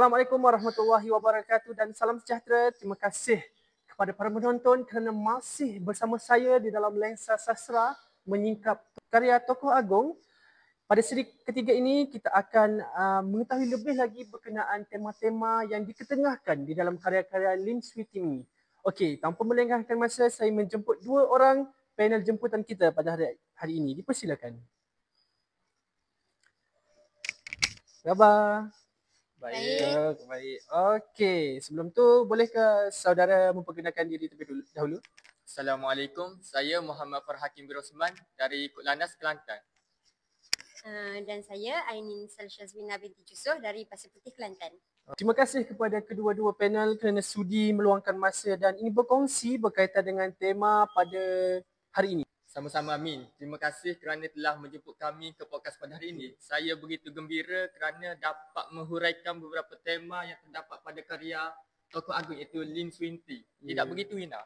Assalamualaikum warahmatullahi wabarakatuh dan salam sejahtera. Terima kasih kepada para penonton kerana masih bersama saya di dalam Lensa Sastra menyingkap karya tokoh agung. Pada siri ketiga ini kita akan mengetahui lebih lagi berkenaan tema-tema yang diketengahkan di dalam karya-karya Lin Switi ini. Okey, tanpa melengahkan masa, saya menjemput dua orang panel jemputan kita pada hari ini. Dipersilakan. Khabar? Baik. Okey, sebelum tu bolehkah saudara memperkenalkan diri terlebih dahulu? Assalamualaikum, saya Muhammad Farhakim bin Rosman dari Kut Landas, Kelantan. Dan saya Ainin Salsyazwina binti Jusoh dari Pasir Putih, Kelantan. Terima kasih kepada kedua-dua panel kerana sudi meluangkan masa dan ini berkongsi berkaitan dengan tema pada hari ini. Sama-sama Amin. Terima kasih kerana telah menjemput kami ke podcast pada hari ini. Saya begitu gembira kerana dapat menghuraikan beberapa tema yang terdapat pada karya tokoh agung iaitu Lin Switi. Tidak begitu Ina?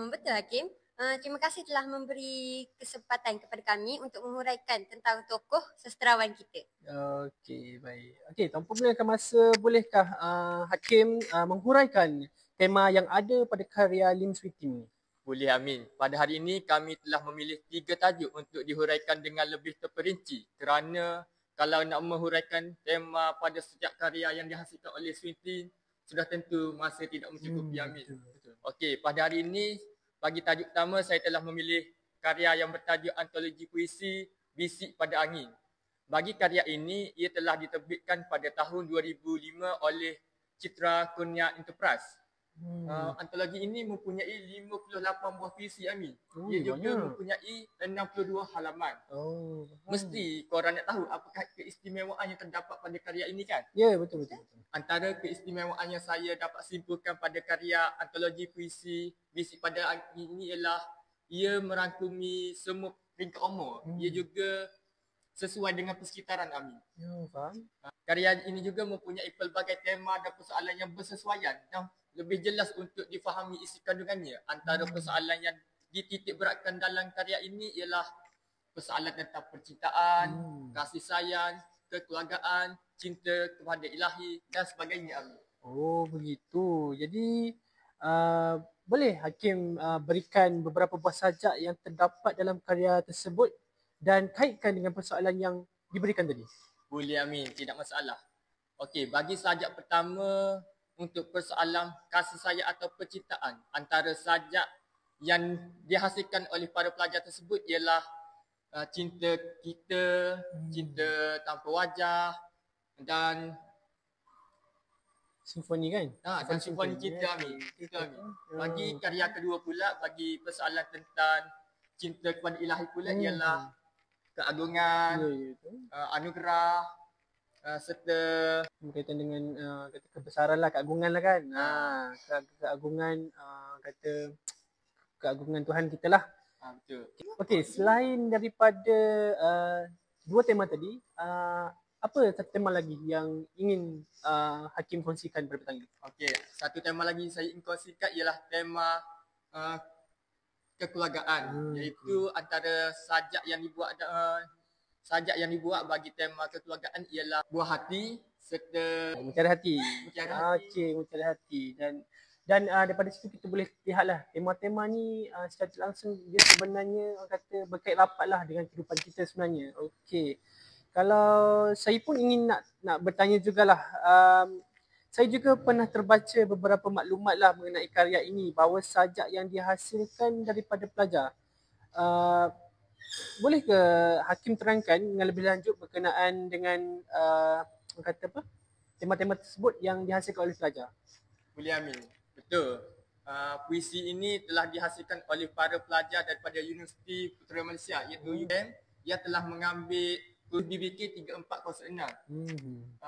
Betul Hakim. Terima kasih telah memberi kesempatan kepada kami untuk menghuraikan tentang tokoh sastrawan kita. Okey, baik. Okey, tanpa melengahkan masa, bolehkah Hakim menghuraikan tema yang ada pada karya Lin Switi ini? Boleh Amin. Pada hari ini kami telah memilih 3 tajuk untuk dihuraikan dengan lebih terperinci kerana kalau nak menghuraikan tema pada setiap karya yang dihasilkan oleh Switi sudah tentu masa tidak mencukupi Amin. Okey, pada hari ini bagi tajuk pertama saya telah memilih karya yang bertajuk Antologi Puisi Bisik pada Angin. Bagi karya ini ia telah diterbitkan pada tahun 2005 oleh Citra Kurnia Enterprise. Antologi ini mempunyai 58 buah puisi Amin. Ia juga mempunyai 62 halaman. Mesti korang nak tahu apakah keistimewaan yang terdapat pada karya ini kan? Ya, betul. Antara keistimewaan yang saya dapat simpulkan pada karya Antologi Puisi Bisik pada Angin ini ialah ia merangkumi semua peringkat umur. Ia juga sesuai dengan persekitaran Amin. Faham. Karya ini juga mempunyai pelbagai tema dan persoalan yang bersesuaian dan lebih jelas untuk difahami isi kandungannya. Antara persoalan yang dititik beratkan dalam karya ini ialah persoalan tentang percintaan, kasih sayang, kekeluargaan, cinta kepada ilahi dan sebagainya. Oh, begitu. Jadi boleh Hakim berikan beberapa buah sajak yang terdapat dalam karya tersebut dan kaitkan dengan persoalan yang diberikan tadi? Boleh Amin, tidak masalah. Okey, bagi sajak pertama untuk persoalan kasih sayang atau percintaan, antara sajak yang dihasilkan oleh para pelajar tersebut ialah cinta kita, cinta tanpa wajah dan simfoni kan? Dan simfoni kita Amin. Bagi karya kedua pula, bagi persoalan tentang cinta kepada ilahi pula ialah keagungan, anugerah serta berkaitan dengan kebesaran lah, keagungan lah kan. Keagungan keagungan Tuhan kita lah. Betul. Okey, selain daripada dua tema tadi, apa satu tema lagi yang ingin Hakim kongsikan pada petang ini? Okey, satu tema lagi saya ingin kongsikan ialah tema kekeluargaan, iaitu antara sajak yang dibuat bagi tema kekeluargaan ialah Buah Hati serta Mutiara Hati. Okey, Mutiara Hati. Dan daripada situ kita boleh lihatlah tema-tema ni secara langsung dia sebenarnya orang kata berkait rapatlah dengan kehidupan kita sebenarnya. Okey. Kalau saya pun ingin nak bertanya jugalah. Saya juga pernah terbaca beberapa maklumat lah mengenai karya ini bahawa sajak yang dihasilkan daripada pelajar. Boleh ke Hakim terangkan dengan lebih lanjut berkenaan dengan tema-tema tersebut yang dihasilkan oleh pelajar? Boleh Amin. Betul. Puisi ini telah dihasilkan oleh para pelajar daripada Universiti Putera Malaysia iaitu UM yang telah mengambil BBK 3406.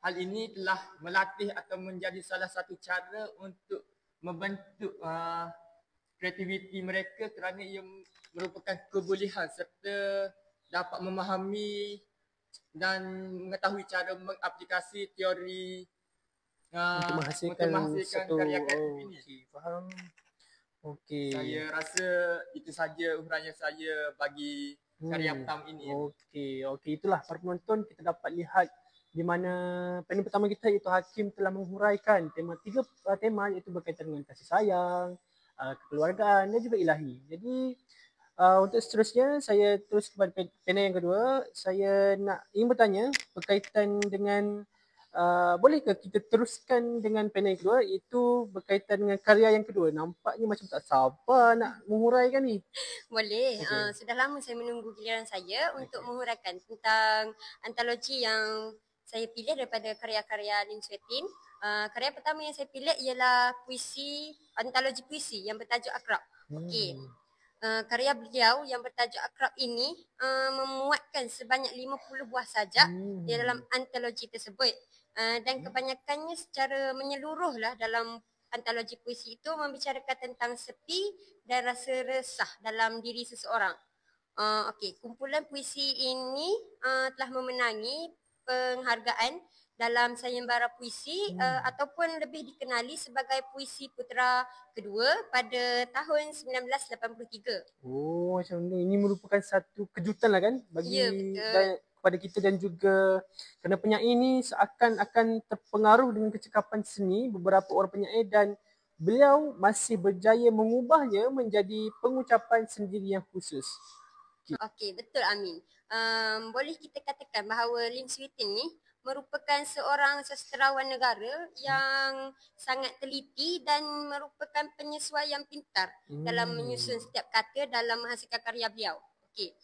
Hal ini telah melatih atau menjadi salah satu cara untuk membentuk kreativiti mereka kerana ia merupakan kebolehan serta dapat memahami dan mengetahui cara mengaplikasi teori untuk menghasilkan satu karya kreatif ini. Faham. Okey. Saya rasa itu saja uraian saya bagi karya pertama ini. Okey, itulah para penonton, kita dapat lihat di mana panel pertama kita iaitu Hakim telah menghuraikan tiga tema iaitu berkaitan dengan kasih sayang, kekeluargaan dan juga ilahi. Jadi untuk seterusnya saya terus kepada panel yang kedua. Saya ingin bertanya berkaitan dengan bolehkah kita teruskan dengan panel yang kedua iaitu berkaitan dengan karya yang kedua. Nampaknya macam tak sabar nak menghuraikan ni. Boleh. Okey. Sudah lama saya menunggu giliran saya untuk menguraikan tentang antologi yang saya pilih daripada karya-karya Lim Swee Tin. Karya pertama yang saya pilih ialah antologi puisi yang bertajuk Akrab. Okey. Karya beliau yang bertajuk Akrab ini memuatkan sebanyak 50 buah sajak di dalam antologi tersebut. Dan kebanyakannya secara menyeluruh lah dalam antologi puisi itu membicarakan tentang sepi dan rasa resah dalam diri seseorang. Okey, kumpulan puisi ini telah memenangi penghargaan dalam sayembara puisi ataupun lebih dikenali sebagai puisi putera kedua pada tahun 1983. Oh, macam ni. Ini merupakan satu kejutan lah kan bagi kepada kita dan juga kerana penyair ini seakan-akan terpengaruh dengan kecekapan seni beberapa orang penyair dan beliau masih berjaya mengubahnya menjadi pengucapan sendiri yang khusus. Okey, betul Amin. Boleh kita katakan bahawa Lim Swee Tin ni merupakan seorang sastrawan negara yang sangat teliti dan merupakan penyesuaian pintar dalam menyusun setiap kata dalam menghasilkan karya beliau. Okey.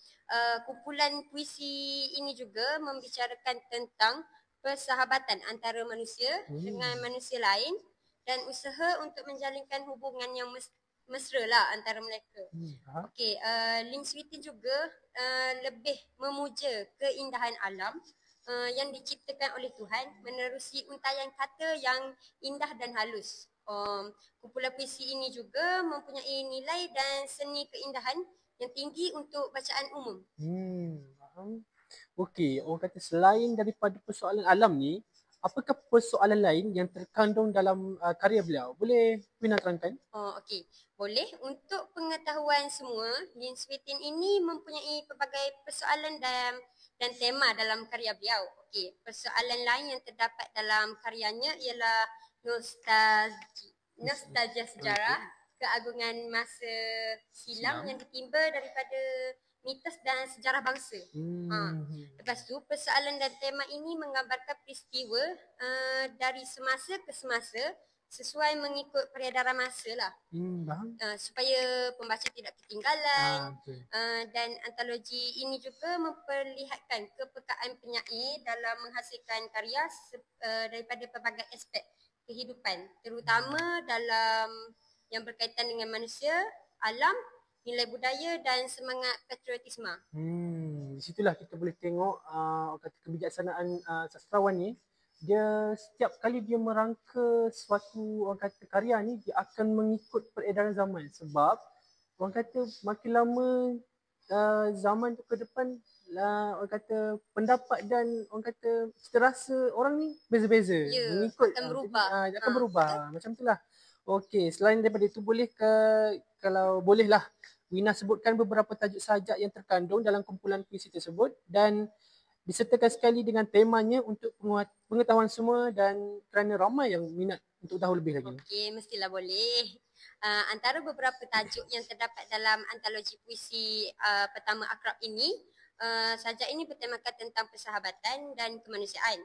Kumpulan puisi ini juga membicarakan tentang persahabatan antara manusia dengan manusia lain dan usaha untuk menjalinkan hubungan yang mesra lah antara mereka. Okey, Lim Swee Tin juga lebih memuja keindahan alam yang diciptakan oleh Tuhan menerusi untaian kata yang indah dan halus. Kumpulan puisi ini juga mempunyai nilai dan seni keindahan yang tinggi untuk bacaan umum. Okey, orang kata selain daripada persoalan alam ni, apakah persoalan lain yang terkandung dalam karya beliau? Boleh Wina terangkan? Okey. Boleh. Untuk pengetahuan semua, Lim Swee Tin ini mempunyai pelbagai persoalan dan tema dalam karya beliau. Okey. Persoalan lain yang terdapat dalam karyanya ialah nostalgia sejarah, keagungan masa silam yang ditimba daripada mitos dan sejarah bangsa. Lepas tu, persoalan dan tema ini menggambarkan peristiwa dari semasa ke semasa sesuai mengikut peredaran masa lah. Supaya pembaca tidak ketinggalan. Dan antologi ini juga memperlihatkan kepekaan penyair dalam menghasilkan karya daripada pelbagai aspek kehidupan, terutama dalam yang berkaitan dengan manusia, alam, nilai budaya dan semangat patriotisme. Di situlah kita boleh tengok kata kebijaksanaan sastrawan ni. Dia setiap kali dia merangka suatu orang kata karya ni, dia akan mengikut peredaran zaman. Sebab orang kata makin lama zaman tu ke depan orang kata pendapat dan orang kata cita rasa orang ni beza-beza. Mengikut akan berubah. Jadi, akan berubah. Macam itulah. Okey, selain daripada itu kalau bolehlah Wina sebutkan beberapa tajuk sajak yang terkandung dalam kumpulan puisi tersebut dan disertakan sekali dengan temanya untuk pengetahuan semua dan kerana ramai yang minat untuk tahu lebih lagi. Okey, mestilah boleh. Antara beberapa tajuk yang terdapat dalam antologi puisi pertama Akrab ini, sajak ini bertemakan tentang persahabatan dan kemanusiaan.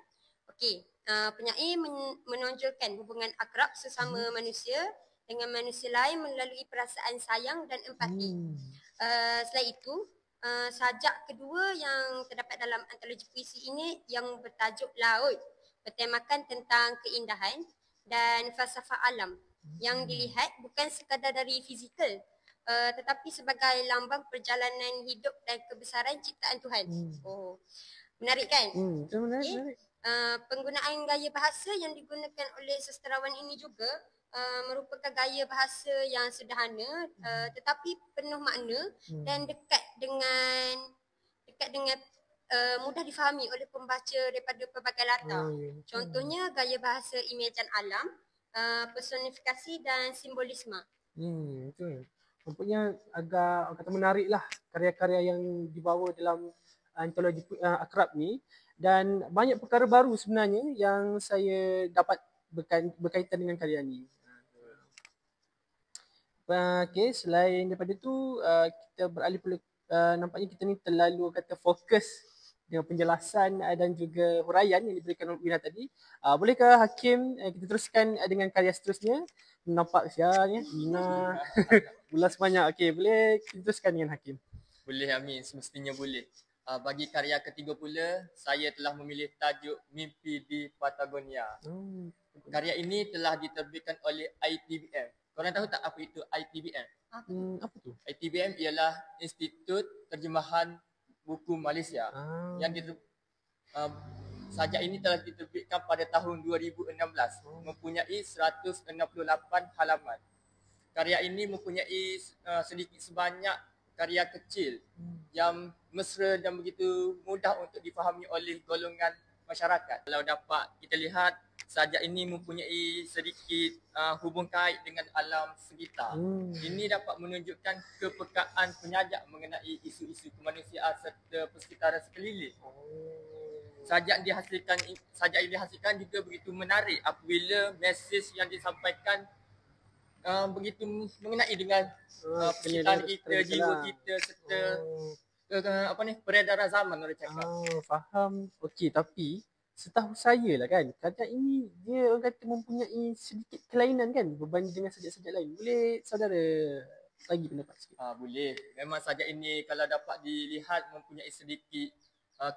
Okey, penyair menonjolkan hubungan akrab sesama manusia dengan manusia lain melalui perasaan sayang dan empati. Selain itu, sajak kedua yang terdapat dalam antologi puisi ini yang bertajuk Laut bertemakan tentang keindahan dan falsafah alam yang dilihat bukan sekadar dari fizikal tetapi sebagai lambang perjalanan hidup dan kebesaran ciptaan Tuhan. Menarik kan? Menarik. Penggunaan gaya bahasa yang digunakan oleh sastrawan ini juga merupakan gaya bahasa yang sederhana tetapi penuh makna dan dekat dengan mudah difahami oleh pembaca daripada pelbagai latar. Contohnya gaya bahasa imajan alam, personifikasi dan simbolisme. Betul. Nampaknya agak kata menarik lah karya-karya yang dibawa dalam antologi akrab ni, dan banyak perkara baru sebenarnya yang saya dapat berkaitan dengan karya ni. Okey, selain daripada tu kita beralih pula, nampaknya kita ni terlalu kata fokus dengan penjelasan dan juga huraian yang diberikan oleh Wina tadi. Bolehkah Hakim kita teruskan dengan karya seterusnya? Nampak siapa Wina ulas banyak. Okey, boleh kita teruskan dengan Hakim? Boleh Amin, semestinya boleh. Bagi karya ketiga pula, saya telah memilih tajuk Mimpi di Patagonia. Karya ini telah diterbitkan oleh ITBM. Korang tahu tak apa itu ITBM? Apa tu? ITBM ialah Institut Terjemahan Buku Malaysia. Yang sajak ini telah diterbitkan pada tahun 2016. Mempunyai 168 halaman. Karya ini mempunyai sedikit sebanyak karya kecil yang mesra dan begitu mudah untuk difahami oleh golongan masyarakat. Kalau dapat kita lihat, sajak ini mempunyai sedikit hubung kait dengan alam sekitar. Ini dapat menunjukkan kepekaan penyajak mengenai isu-isu kemanusiaan serta persekitaran sekeliling. Sajak yang dihasilkan juga begitu menarik apabila mesej yang disampaikan begitu mengenai dengan persekitaran kita, jiwa kita serta peredaran zaman orang cakap. Faham. Okey, tapi setahu saya lah kan, karya ini dia orang kata mempunyai sedikit kelainan kan berbanding dengan sajak-sajak lain. Boleh saudara bagi pendapat sikit? Boleh. Memang sajak ini kalau dapat dilihat mempunyai sedikit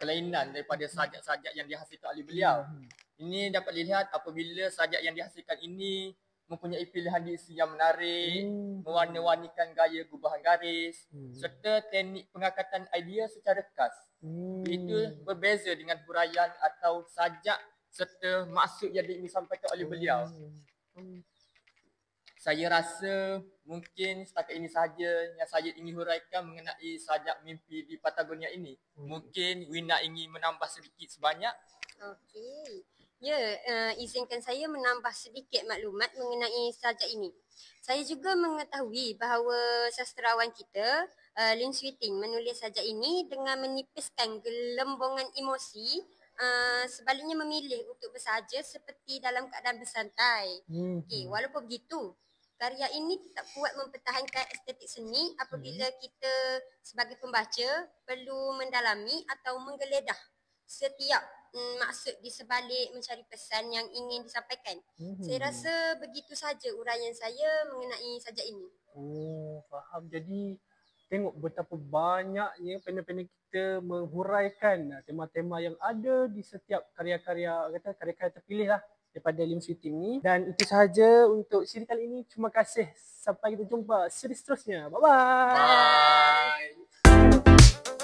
kelainan daripada sajak-sajak yang dihasilkan oleh beliau. Ini dapat dilihat apabila sajak yang dihasilkan ini mempunyai pilihan diksi yang menarik, mewarna-warnikan gaya gubahan garis, serta teknik pengangkatan idea secara khas. Itu berbeza dengan huraian atau sajak serta maksud yang disampaikan oleh beliau. Saya rasa mungkin setakat ini sahaja yang saya ingin huraikan mengenai sajak Mimpi di Patagonia ini. Mungkin Wina ingin menambah sedikit sebanyak. Okey. Ya, izinkan saya menambah sedikit maklumat mengenai sajak ini. Saya juga mengetahui bahawa sastrawan kita, Lim Swee Tin, menulis sajak ini dengan menipiskan gelembungan emosi, sebaliknya memilih untuk bersaja seperti dalam keadaan bersantai. Okay, walaupun begitu, karya ini tak kuat mempertahankan estetik seni apabila kita sebagai pembaca perlu mendalami atau menggeledah setiap maksud di sebalik mencari pesan yang ingin disampaikan. Saya rasa begitu saja uraian saya mengenai sajak ini. Faham. Jadi tengok betapa banyaknya panel-panel kita menghuraikan tema-tema yang ada di setiap karya-karya terpilih lah daripada Lim Swee Tin ni. Dan itu sahaja untuk siri kali ini. Terima kasih. Sampai kita jumpa siri seterusnya. Bye-bye. Bye.